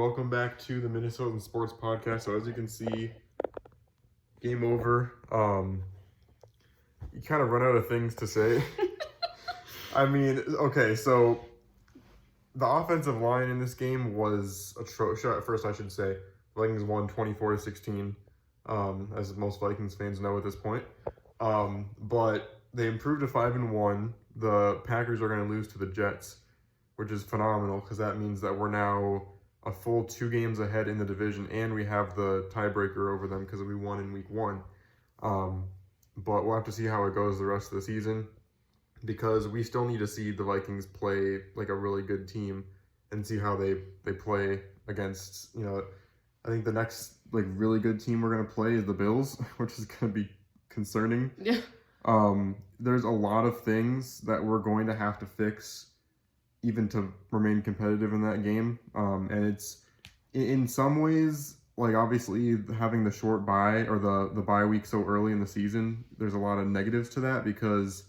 welcome back to the Minnesotan Sports Podcast. So as you can see, game over. You kind of run out of things to say. I mean, okay, so the offensive line in this game was atrocious. At first, I should say, Vikings won 24-16, as most Vikings fans know at this point. But they improved to 5-1. The Packers are going to lose to the Jets, which is phenomenal because that means that we're now a full 2 games ahead in the division, and we have the tiebreaker over them because we won in week 1. But we'll have to see how it goes the rest of the season because we still need to see the Vikings play like a really good team and see how they play against, I think the next like really good team we're going to play is the Bills, which is going to be concerning. Yeah. There's a lot of things that we're going to have to fix even to remain competitive in that game. And it's in some ways, like obviously having the short bye or the bye week so early in the season, there's a lot of negatives to that because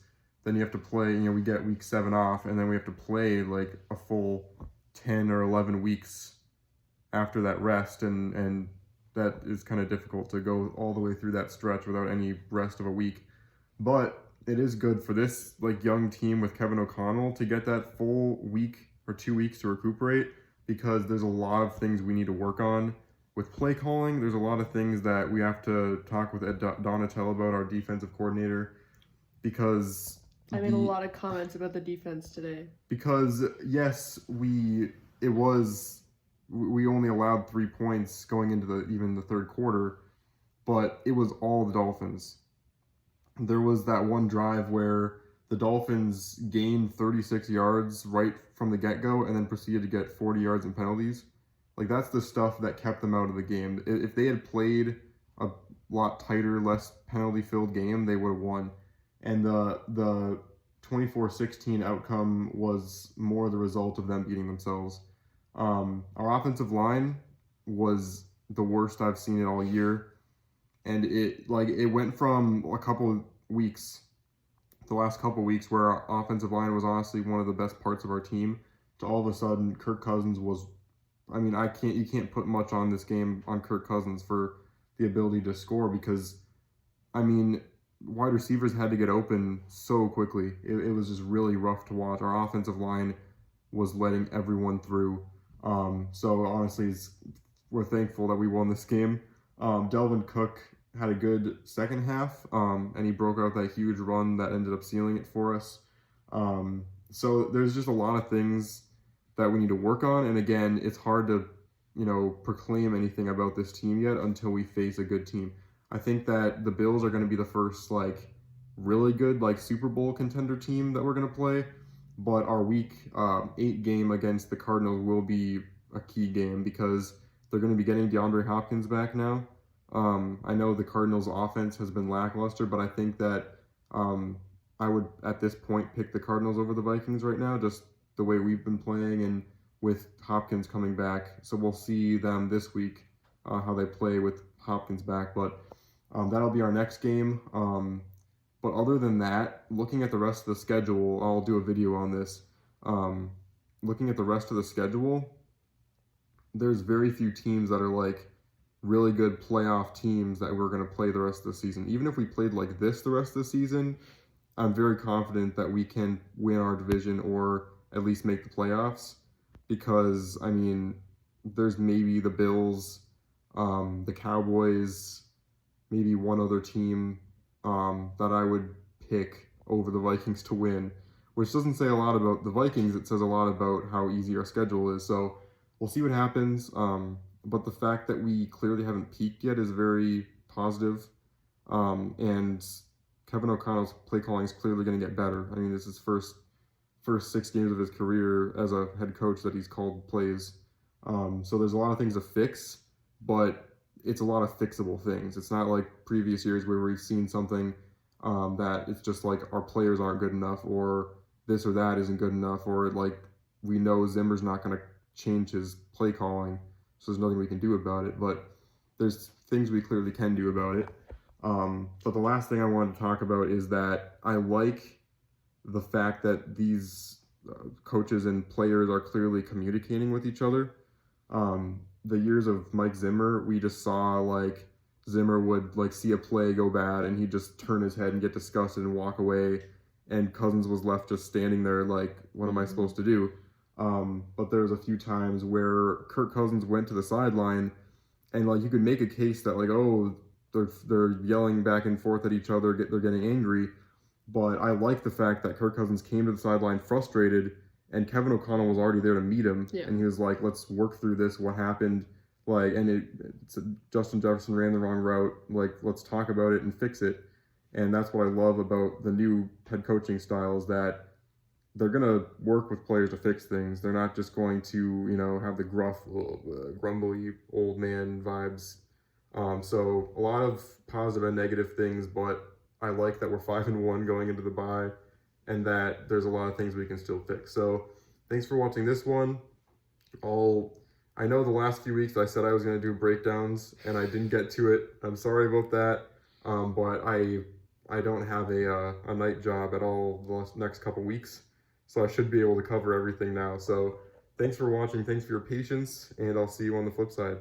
then you have to play, we get week 7 off and then we have to play like a full 10 or 11 weeks after that rest. And that is kind of difficult to go all the way through that stretch without any rest of a week. But it is good for this like young team with Kevin O'Connell to get that full week or 2 weeks to recuperate because there's a lot of things we need to work on with play calling. There's a lot of things that we have to talk with Ed Donatel about, our defensive coordinator, because I made a lot of comments about the defense today. Because yes, we only allowed 3 points going into even the third quarter, but it was all the Dolphins. There was that one drive where the Dolphins gained 36 yards right from the get-go and then proceeded to get 40 yards in penalties. Like, that's the stuff that kept them out of the game. If they had played a lot tighter, less penalty-filled game, they would have won. And the 24-16 outcome was more the result of them beating themselves. Our offensive line was the worst I've seen it all year. And it went from the last couple weeks where our offensive line was honestly one of the best parts of our team, to all of a sudden Kirk Cousins was, you can't put much on this game on Kirk Cousins for the ability to score because, wide receivers had to get open so quickly. It was just really rough to watch. Our offensive line was letting everyone through. So honestly, we're thankful that we won this game. Delvin Cook had a good second half, and he broke out that huge run that ended up sealing it for us. So there's just a lot of things that we need to work on. And again, it's hard to, proclaim anything about this team yet until we face a good team. I think that the Bills are going to be the first, really good, Super Bowl contender team that we're going to play. But our week 8 game against the Cardinals will be a key game because they're going to be getting DeAndre Hopkins back now. I know the Cardinals' offense has been lackluster, but I think that I would, at this point, pick the Cardinals over the Vikings right now, just the way we've been playing and with Hopkins coming back. So we'll see them this week, how they play with Hopkins back. But that'll be our next game. But other than that, looking at the rest of the schedule, I'll do a video on this. Looking at the rest of the schedule, there's very few teams that are really good playoff teams that we're going to play the rest of the season. Even if we played like this the rest of the season, I'm very confident that we can win our division or at least make the playoffs because, there's maybe the Bills, the Cowboys, maybe one other team that I would pick over the Vikings to win, which doesn't say a lot about the Vikings. It says a lot about how easy our schedule is. So we'll see what happens. But the fact that we clearly haven't peaked yet is very positive. And Kevin O'Connell's play calling is clearly going to get better. This is first 6 games of his career as a head coach that he's called plays. So there's a lot of things to fix, but it's a lot of fixable things. It's not like previous years where we've seen something that it's just our players aren't good enough or this or that isn't good enough or we know Zimmer's not going to change his play calling. So there's nothing we can do about it, but there's things we clearly can do about it. But the last thing I wanted to talk about is that I like the fact that these coaches and players are clearly communicating with each other. The years of Mike Zimmer, we just saw like Zimmer would like see a play go bad and he'd just turn his head and get disgusted and walk away, and Cousins was left just standing there like, what am I supposed to do? But there was a few times where Kirk Cousins went to the sideline, and like you could make a case that like, oh, they're yelling back and forth at each other, they're getting angry. But I like the fact that Kirk Cousins came to the sideline frustrated, and Kevin O'Connell was already there to meet him, Yeah. and he was like, "Let's work through this. What happened? Like, and Justin Jefferson ran the wrong route. Like, let's talk about it and fix it." And that's what I love about the new head coaching style, is that they're gonna work with players to fix things. They're not just going to, have the gruff, grumbly old man vibes. So a lot of positive and negative things, but I like that we're 5-1 going into the bye, and that there's a lot of things we can still fix. So thanks for watching this one. I know the last few weeks I said I was going to do breakdowns and I didn't get to it. I'm sorry about that. But I don't have a night job at all the next couple weeks, so I should be able to cover everything now. So thanks for watching. Thanks for your patience, and I'll see you on the flip side.